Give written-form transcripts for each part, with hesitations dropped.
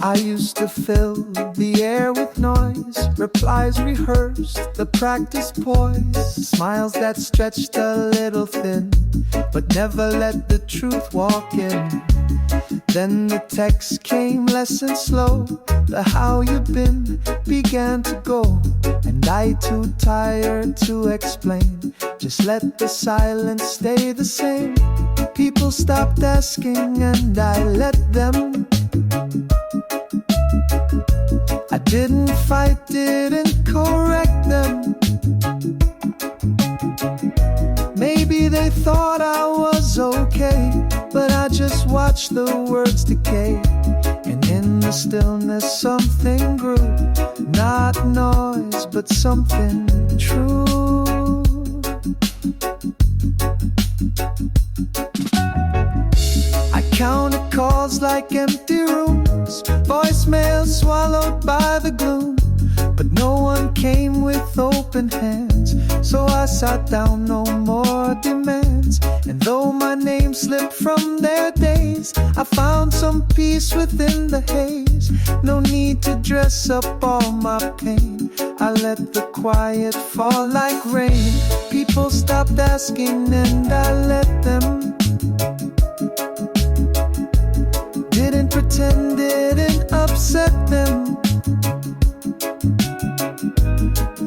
I used to fill the air with noise, replies rehearsed, the practice poise, smiles that stretched a little thin, but never let the truth walk in. Then the text came less and slow, the how you been began to go, and I too tired to explain, just let the silence stay the same. People stopped asking and I let them. I didn't fight, didn't correct them. Maybe they thought I was okay, but I just watched the words decay. And in the stillness something grew, not noise but something true. I counted calls like empty rooms, voicemails swallowed by the gloom, but no one came with open hands. So I sat down, no more demands. And though my name slipped from their days, I found some peace within the haze. No need to dress up all my pain, I let the quiet fall like rain. People stopped asking and I let them. Didn't pretend, didn't upset them.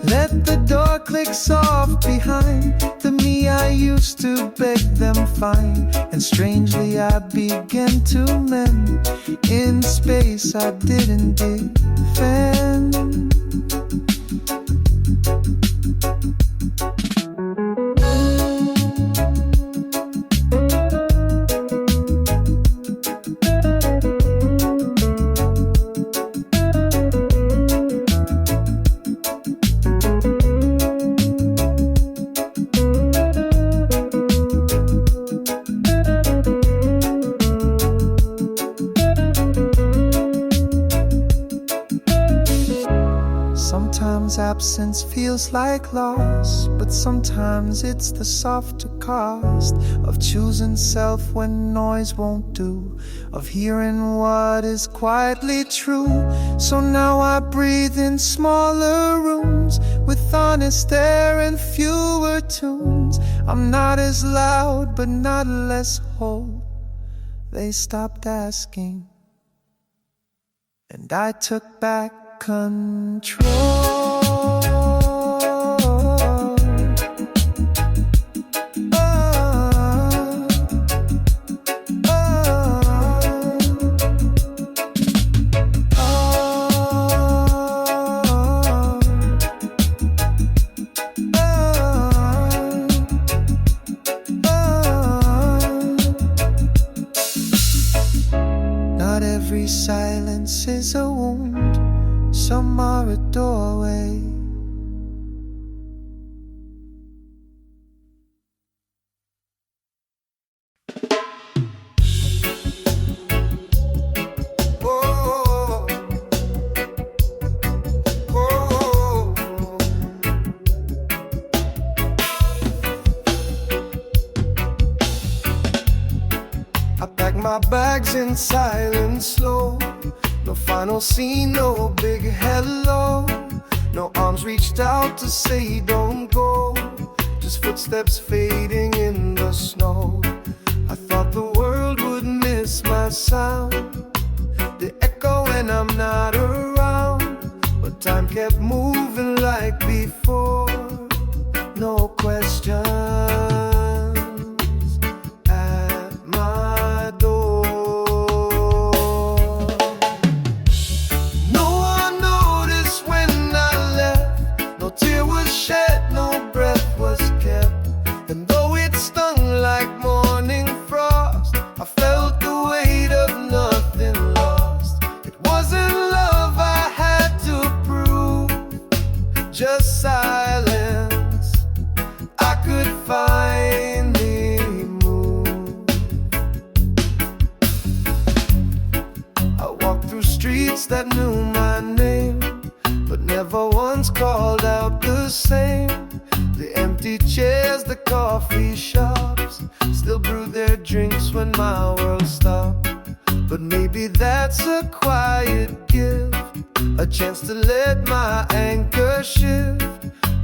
Let the door click soft behind the me I used to beg them fine. And strangely I began to mend in space I didn't defend. Sometimes absence feels like loss, but sometimes it's the softer cost of choosing self when noise won't do, of hearing what is quietly true. So now I breathe in smaller rooms with honest air and fewer tunes. I'm not as loud, but not less whole. They stopped asking, and I took back control. Not every silence is a wound, some are a doorway. Oh, oh, I pack my bags in silence slow. No final scene, no big hello. No arms reached out to say don't go. Just footsteps fading in the snow. I thought the world would miss my sound, the echo when I'm not around. But time kept moving like before. No questions at my door. Tear was shed, no breath was kept. And though it stung like morning frost, I felt the weight of nothing lost. It wasn't love I had to prove, just silence I could finally move. I walked through streets that knew my name, but never once called out the same. The empty chairs, the coffee shops, still brew their drinks when my world stopped. but maybe that's a quiet gift, a chance to let my anchor shift,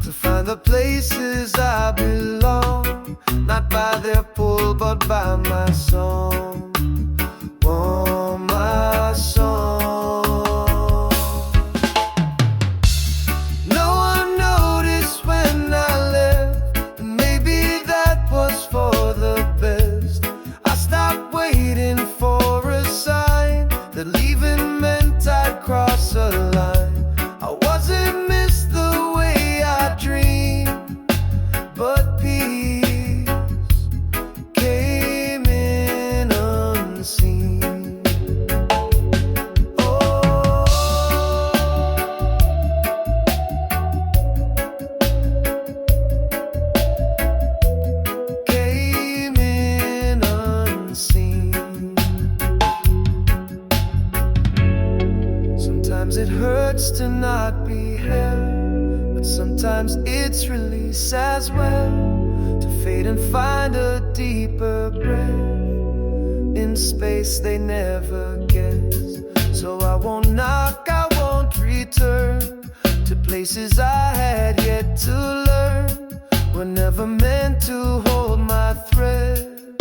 to find the places I belong, not by their pull but by my song. Oh, my song. No one noticed when I left, and maybe that was for the best. I stopped waiting for a sign that leaving meant I'd cross a line. I wasn't missed the way I dreamed, but peace came in unseen. Oh, came in unseen. Sometimes it hurts to not be held, but sometimes it's release as well, to fade and find a deeper breath in space they never guessed. So I won't knock, I won't return to places I had yet to learn, were never meant to hold my thread.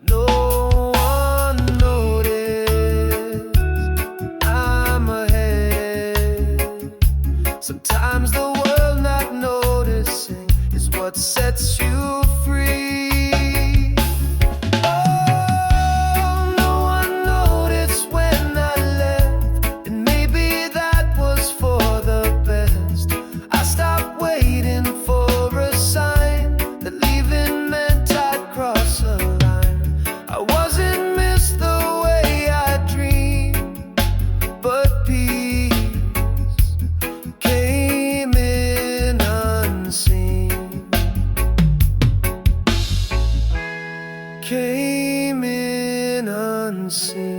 No one noticed I'm ahead. Sometimes the world not noticing is what sets you free. Oh, no one noticed when I left, and maybe that was for the best. I stopped waiting for a sign that leaving meant I'd cross a line. I wasn't missed the way I dreamed, but peace came in unseen. Came in unseen.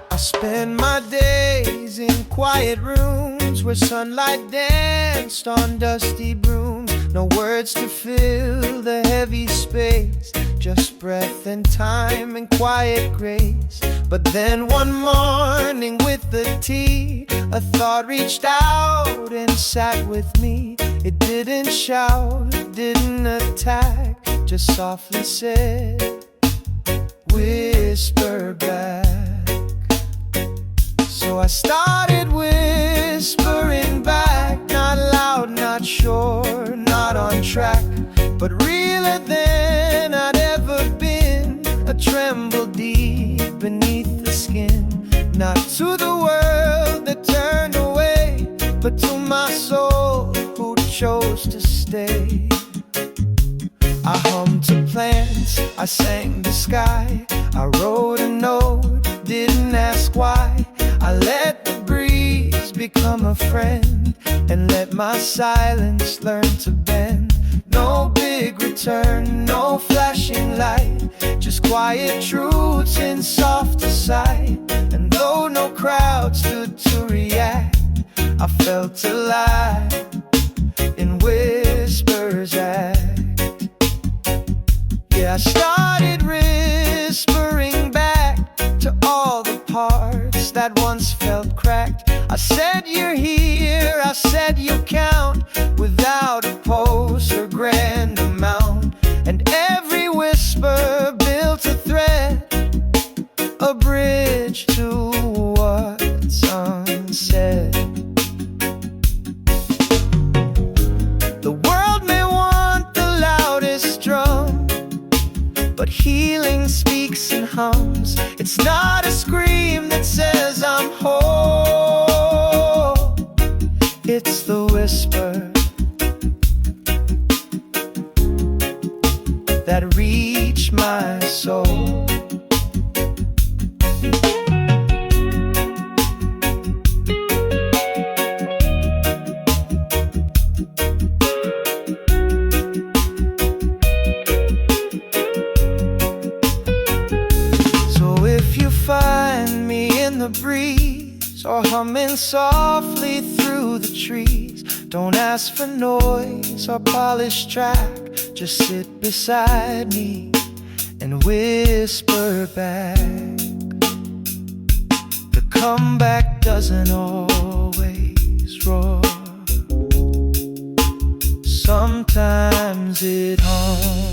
I spend my days in quiet rooms where sunlight danced on dusty brooms. No words to fill the heavy space, just breath and time and quiet grace. But then one morning with the tea, a thought reached out and sat with me. It didn't shout, it didn't attack, just softly said, whisper back. So I started whispering back, not loud, not sure, not on track, but realer than I'd ever been, a tremble deep beneath the skin. Not to the world that turned away, but to my soul who chose to stay. I hummed to plants, I sang the sky, I wrote a note, didn't ask why. I let the breeze become a friend, and let my silence learn to bend. No big return, no flashing light, just quiet truths in softer sight. And though no crowd stood to react, I felt alive in whispers act. Yeah, I started whispering back to all the parts that once felt cracked. I said you're here, I said you count, without a pose or grand amount. And every whisper built a thread, a bridge to what's unsaid. The world may want the loudest drum, but healing speaks and hums. It's not a scream that says I'm whole, it's the whisper that reached my soul. the breeze or humming softly through the trees. Don't ask for noise or polished track, just sit beside me and whisper back. The comeback doesn't always roar, sometimes it hums.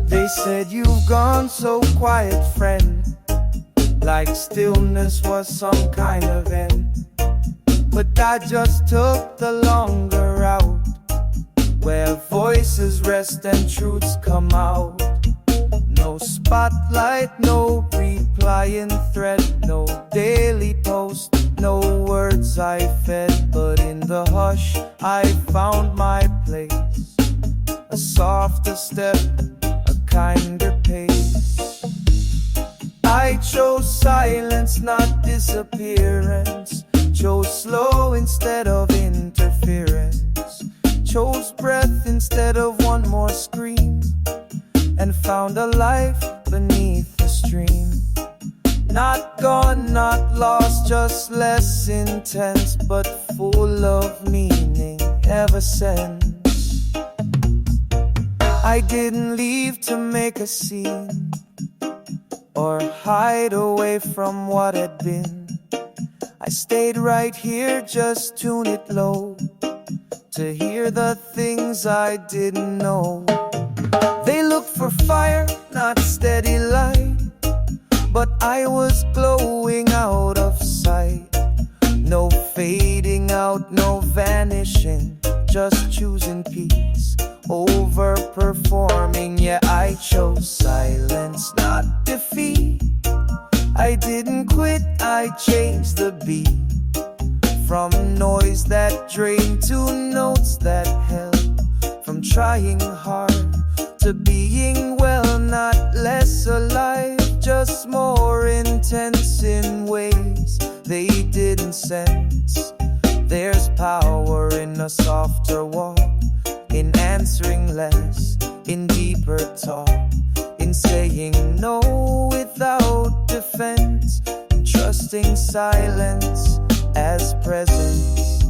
They said you've gone so quiet, friend, like stillness was some kind of end. But I just took the longer route, where voices rest and truths come out. No spotlight, no replying thread, no daily post, no words I fed. But in the hush I found my place, a softer step, a kinder pace. I chose silence, not disappearance. Chose slow instead of interference. Chose breath instead of one more scream, and found a life beneath the stream. Not gone, not lost, just less intense, but full of meaning ever since. I didn't leave to make a scene or hide away from what had been. I stayed right here, just tune it low, to hear the things I didn't know. They look for fire, not steady light, but I was glowing out of sight. No fading out, no vanishing, just choosing peace over performing. Yeah, I chose silence, not defeat. I didn't quit, I changed the beat, from noise that drained to notes that held, from trying hard to being well, not less alive, just more intense in ways they didn't sense. There's power in a softer walk, in answering less, in deeper talk, in saying no without defense, in trusting silence as presence.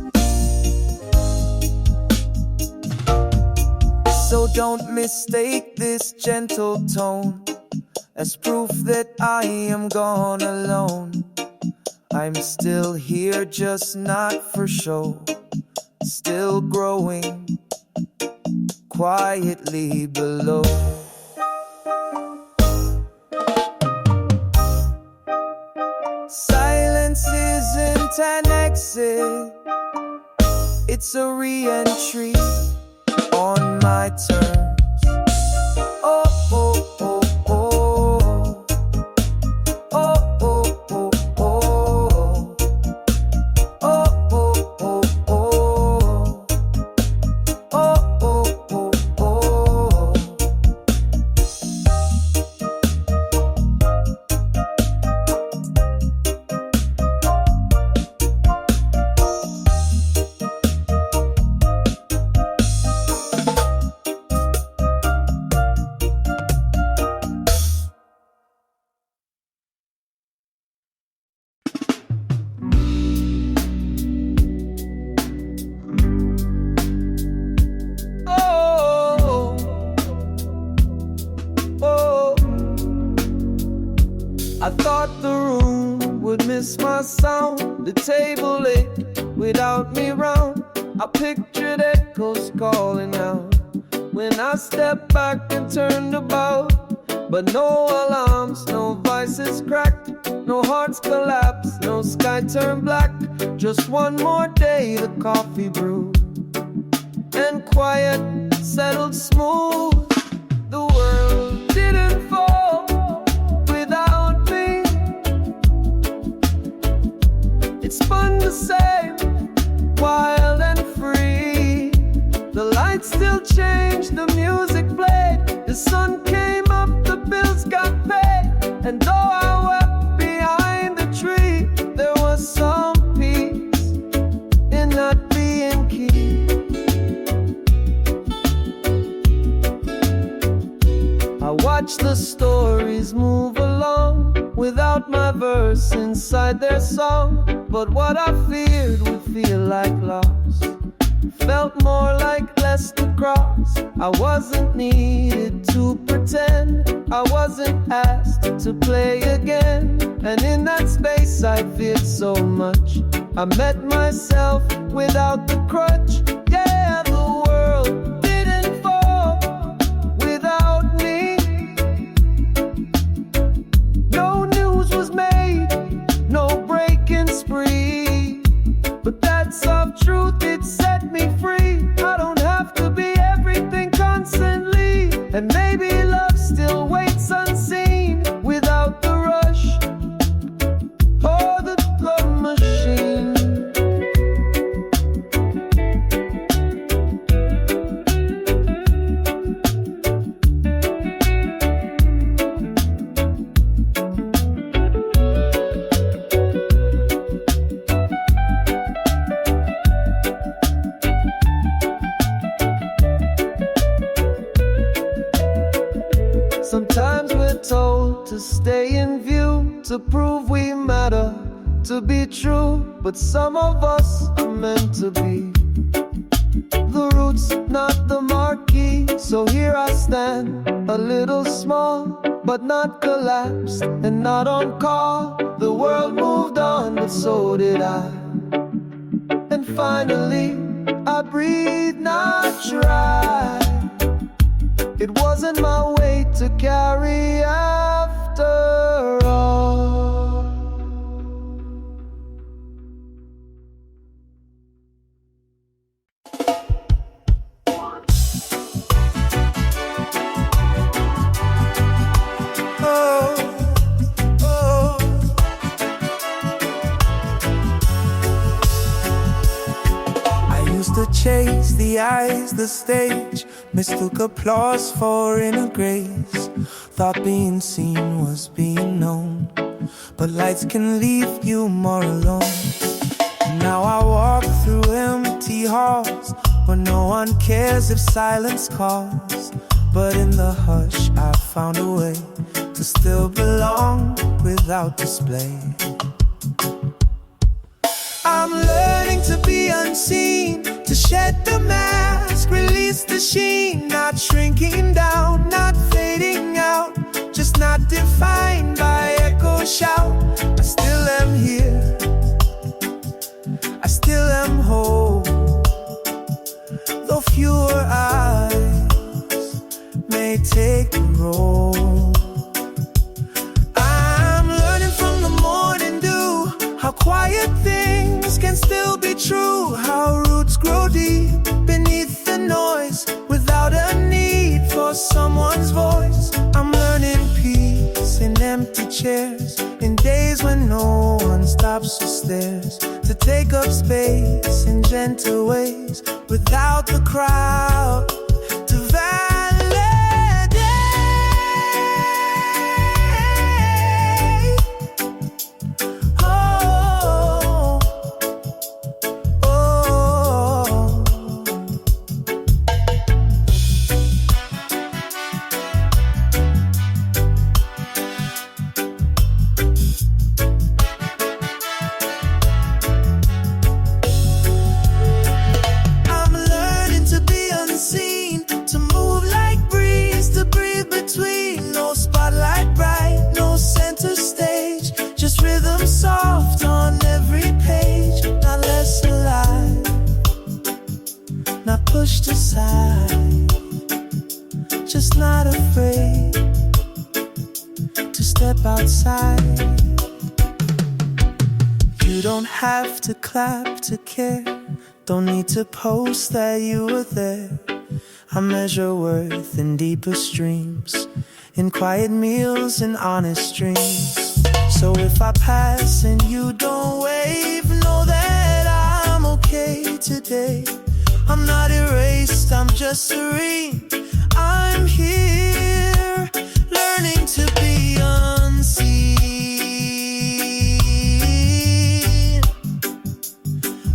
So don't mistake this gentle tone as proof that I am gone alone. I'm still here, just not for show, still growing quietly below. Silence isn't an exit, it's a re-entry on my terms. Oh, oh, oh, oh. Oh, oh, oh, oh. Oh, oh, oh, oh. Oh, oh, oh, oh. I thought the room would miss my sound, the table ached without me round. I pictured echoes calling out when I stepped back and turned about. But no alarms, no voices cracked, no hearts collapsed, no sky turned black. Just one more day the coffee brewed, and quiet settled smooth. The world didn't fall without me. It spun the same, wild and free. The lights still changed, the music played. The sun came up, the bills got paid. And though I wept behind the tree, there was some peace in not being key. I watched the stories move along without my verse inside their song. But what I feared would feel like loss felt more like less to cross. I wasn't needed to pretend, I wasn't asked to play again. And in that space I feared so much, I met myself without the crutch. Yeah, the world didn't fall without me. No news was made, no breaking spree. But that soft truth, it set me free. I don't have to be everything constantly. And maybe love still waits unseen without the rush or the drum machine. Sometimes we're told to stay in view, to prove we matter, to be true. But some of us are meant to be the roots, not the marquee. So here I stand, a little small, but not collapsed and not on call. The world moved on, but so did I. And finally, I breathe, not try. It wasn't my weight to carry after all. Oh, oh. I used to chase the eyes, the stage, mistook applause for inner grace. Thought being seen was being known, but lights can leave you more alone. Now I walk through empty halls where no one cares if silence calls. But in the hush I found a way to still belong without display. I'm learning to be unseen, to shed the mask, release the sheen. Not shrinking down, not fading out, just not defined by echo shout. I still am here, I still am whole, though fewer eyes may take the role. I'm learning from the morning dew how quiet things can still be true, how roots grow deep beneath the noise without a need for someone's voice. I'm learning peace in empty chairs, in days when no one stops or stares, to take up space in gentle ways without the crowd to validate. Oh, oh. I'm learning to be unseen, to move like breeze, to breathe between. No spotlight bright, no center stage, just rhythm soft on every page. Not less alive, not pushed aside, just not afraid to step outside. You don't have to clap to care, Don't need to post that you were there. I measure worth in deeper streams, in quiet meals and honest dreams. So if I pass and you don't wave, know that I'm okay today. I'm not erased, I'm just serene. I'm here, learning to be unseen.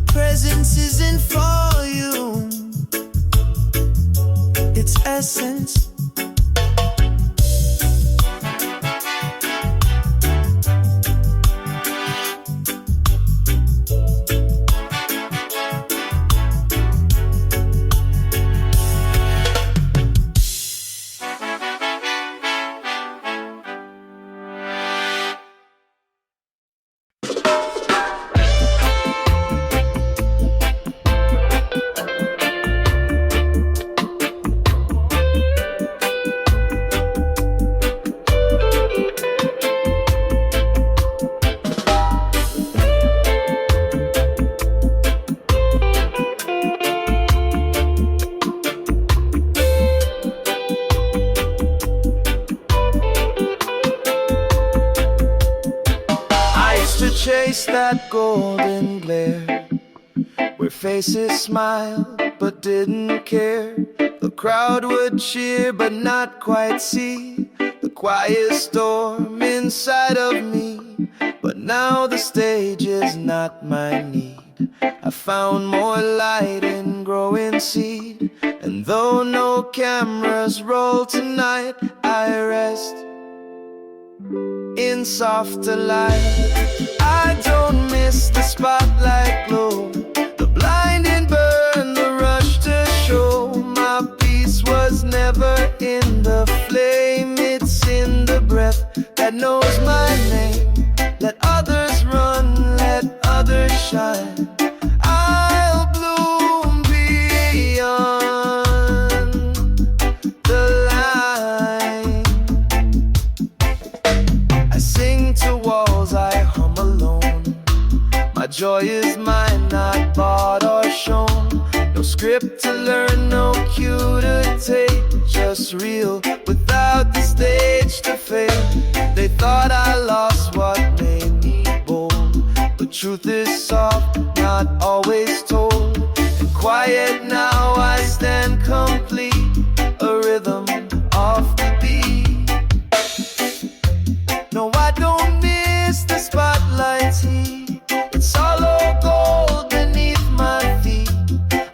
Presence isn't volume, it's essence. Chase that golden glare, where faces smiled but didn't care. The crowd would cheer but not quite see the quiet storm inside of me. But now the stage is not my need. I found more light in growing seed, and though no cameras roll tonight, I rest in softer light. I don't miss the spotlight glow, the blinding burn, the rush to show. My peace was never in the flame, it's in the breath that knows my name. Let others run, let others shine. I'll bloom beyond the line. I sing to walls, I hum alone. My joy is mine, not bought or shown. No script to learn, no cue to take, just real without the stage to fail. They thought I lost what made me bold, but truth is soft, not always told. And quiet now I stand complete, a rhythm off the beat. No, I don't miss the spotlight's heat, it's hollow gold beneath my feet.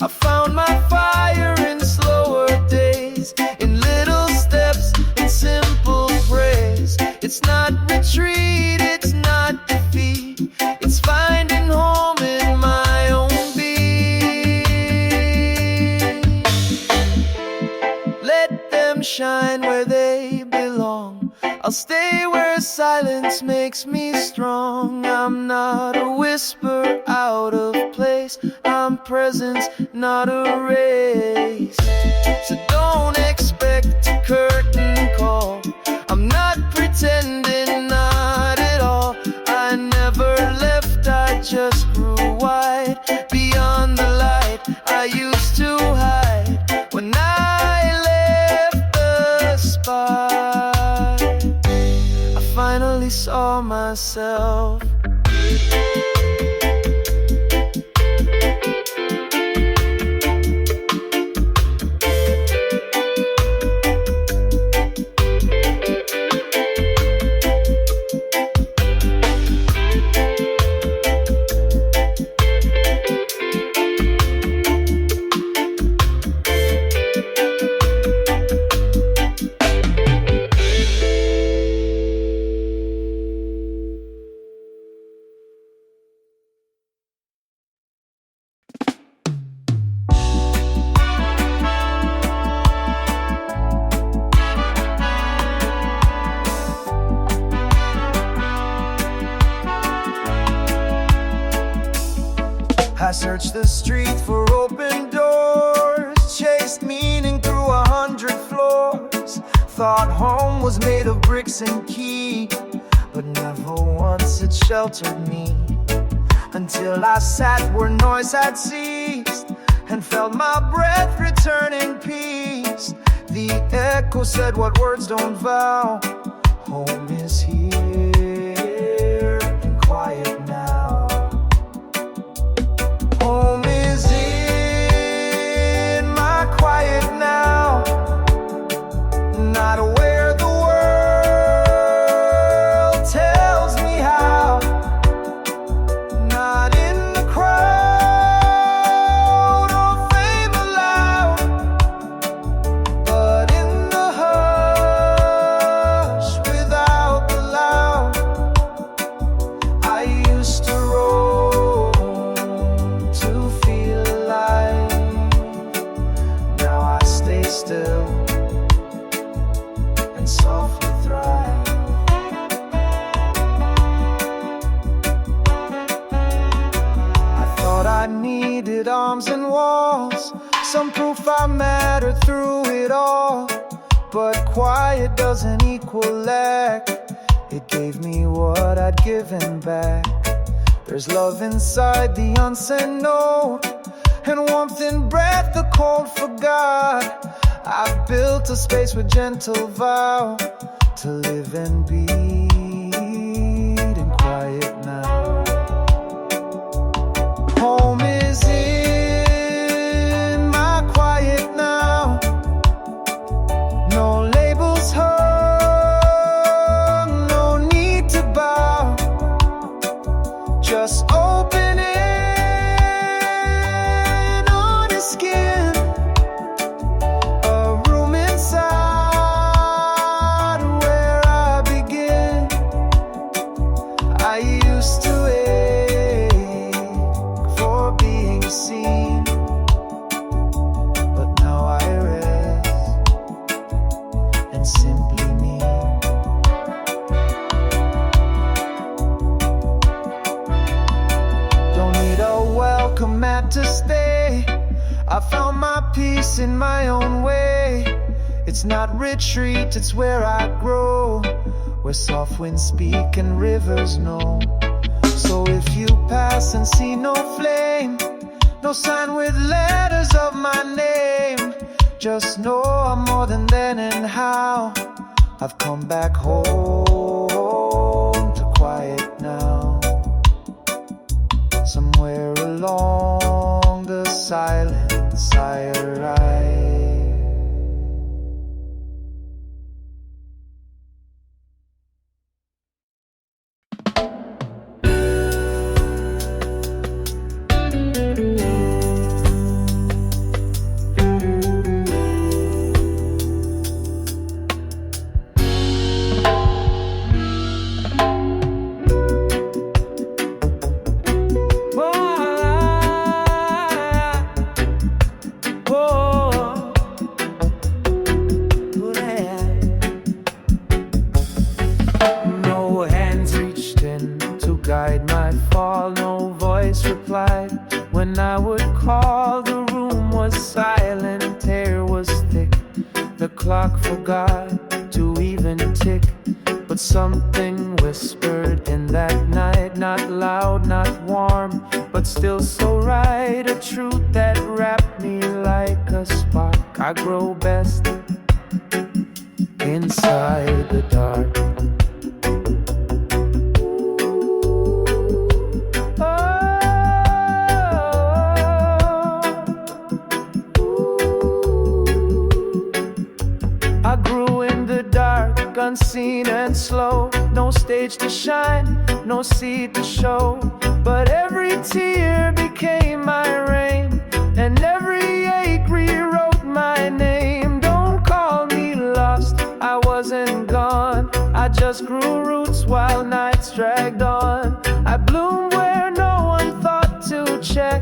I found my fire in slower days, in little steps, in simple praise. It's not retreat, it's not defeat, it's finding home in my own being. Let them shine where they belong, I'll stay where silence makes me strong. I'm not a whisper out of place, I'm presence, not a race. So don't expect a curtain call, I'm not pretending, not at all. I never left, I just grew wide. Beyond the light I used to hide, when I left the spot, I finally saw myself. I searched the street for open doors, chased meaning through 100 floors. Thought home was made of bricks and key, but never once it sheltered me. Until I sat where noise had ceased, and felt my breath return in peace. The echo said what words don't vow. Home is here and quiet now. Home is in my quiet now. Not where the world tells me how. Not in the crowd or fame aloud, but in the hush without the loud. I used to roam to feel alive. Now I stay still and softly thrive. I thought I needed arms and walls, some proof I mattered through it all. But quiet doesn't equal lack. It gave me what I'd given back. There's love inside the unsent note, and warmth in breath the cold forgot. I've built a space with gentle vow to live and beat in quiet now. Home is in my quiet now. No labels hung, no need to bow. Just open and honest skin. I used to ache for being seen, but now I rest and simply me. Don't need a welcome mat to stay. I found my peace in my own way. It's not retreat, it's where I grow, where soft winds speak and rivers know. So if you pass and see no flame, no sign with letters of my name, just know I'm more than then and how. I've come back home to quiet now. Somewhere along the silence I arrive. When I would call, the room was silent, air was thick. The clock forgot to even tick, but something whispered in that night. Not loud, not warm, but still so right. A truth that wrapped me like a spark. I grow best inside the dark. Unseen and slow, no stage to shine, no seed to show, but every tear became my rain, and every ache rewrote my name. Don't call me lost, I wasn't gone, I just grew roots while nights dragged on. I bloomed where no one thought to check,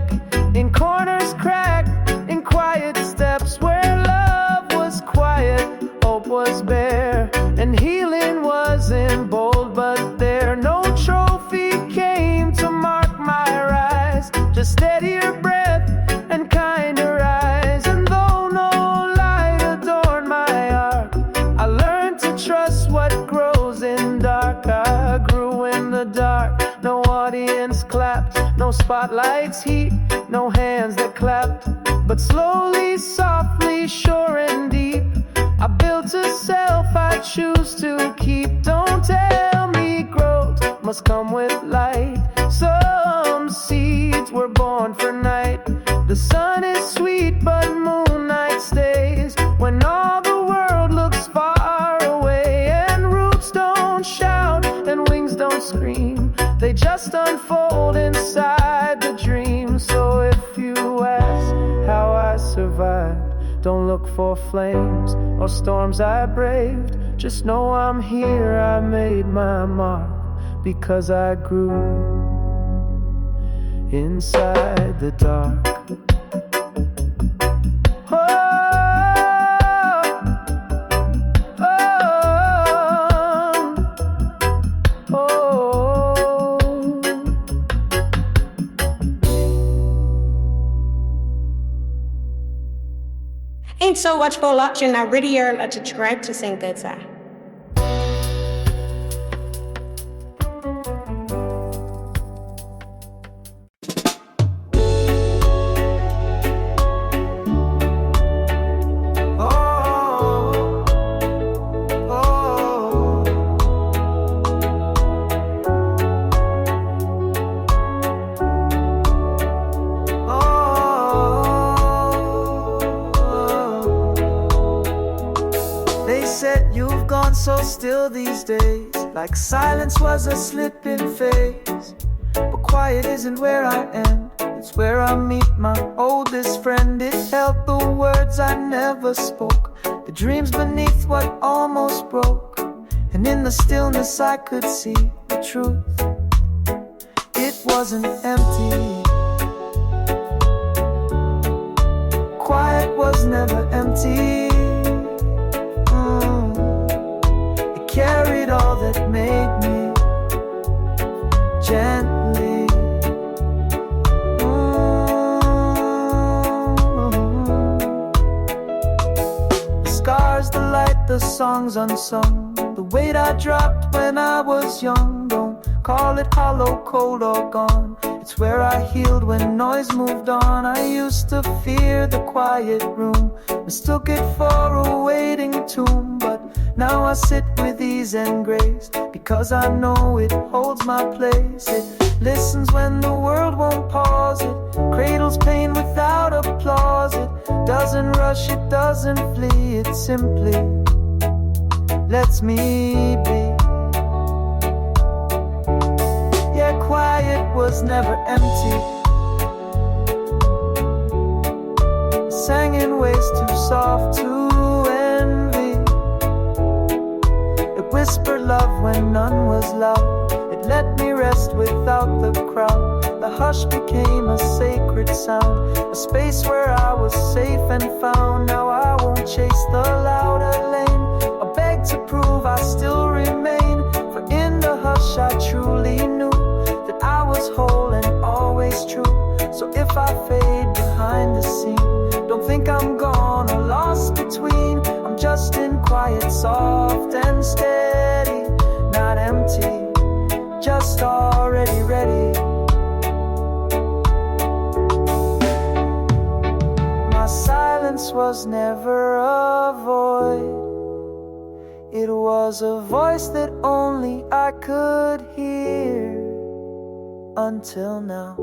in corners cracked, in quiet steps where love was quiet, hope was bare, and healing wasn't bold but there. No trophy came to mark my rise, just steadier breath and kinder eyes. And though no light adorned my arc, I learned to trust what grows in dark. I grew in the dark, no audience clapped, no spotlights heat, no hands that clapped. but slowly, softly, sure and deep, I built a self I choose to keep. Don't tell me growth must come with light. Some seeds were born for night. The sun is sweet, but moonlight stays when all the world looks far away. And roots don't shout and wings don't scream, they just unfold inside the dream. So if you ask how I survived, don't look for flames or storms I braved. Just know I'm here, I made my mark, because I grew inside the dark. Ain't so much for watching. I really are to try to sing good side. So still these days, like silence was a slipping phase. But quiet isn't where I end, it's where I meet my oldest friend. It held the words I never spoke, the dreams beneath what almost broke. And in the stillness I could see the truth. It wasn't empty. Quiet was never empty. Carried all that made me gently. The scars, the light, the songs unsung, the weight I dropped when I was young. Don't call it hollow, cold or gone. It's where I healed when noise moved on. I used to fear the quiet room, mistook it for a waiting tomb. But now I sit with ease and grace, because I know it holds my place. It listens when the world won't pause. It cradles pain without applause. It doesn't rush, it doesn't flee. It simply lets me be. Yeah, quiet was never empty. Sang in ways too soft to envy. It whispered love when none was loud. It let me rest without the crowd. The hush became a sacred sound, a space where I was safe and found. Now I won't chase the louder lane, or beg to prove I still remain. For in the hush I truly knew that I was whole and always true. So if I fade behind the scene, don't think I'm gone or lost between. I'm just in quiet, soft and steady, not empty, just already ready. My silence was never a void. It was a voice that only I could hear until now.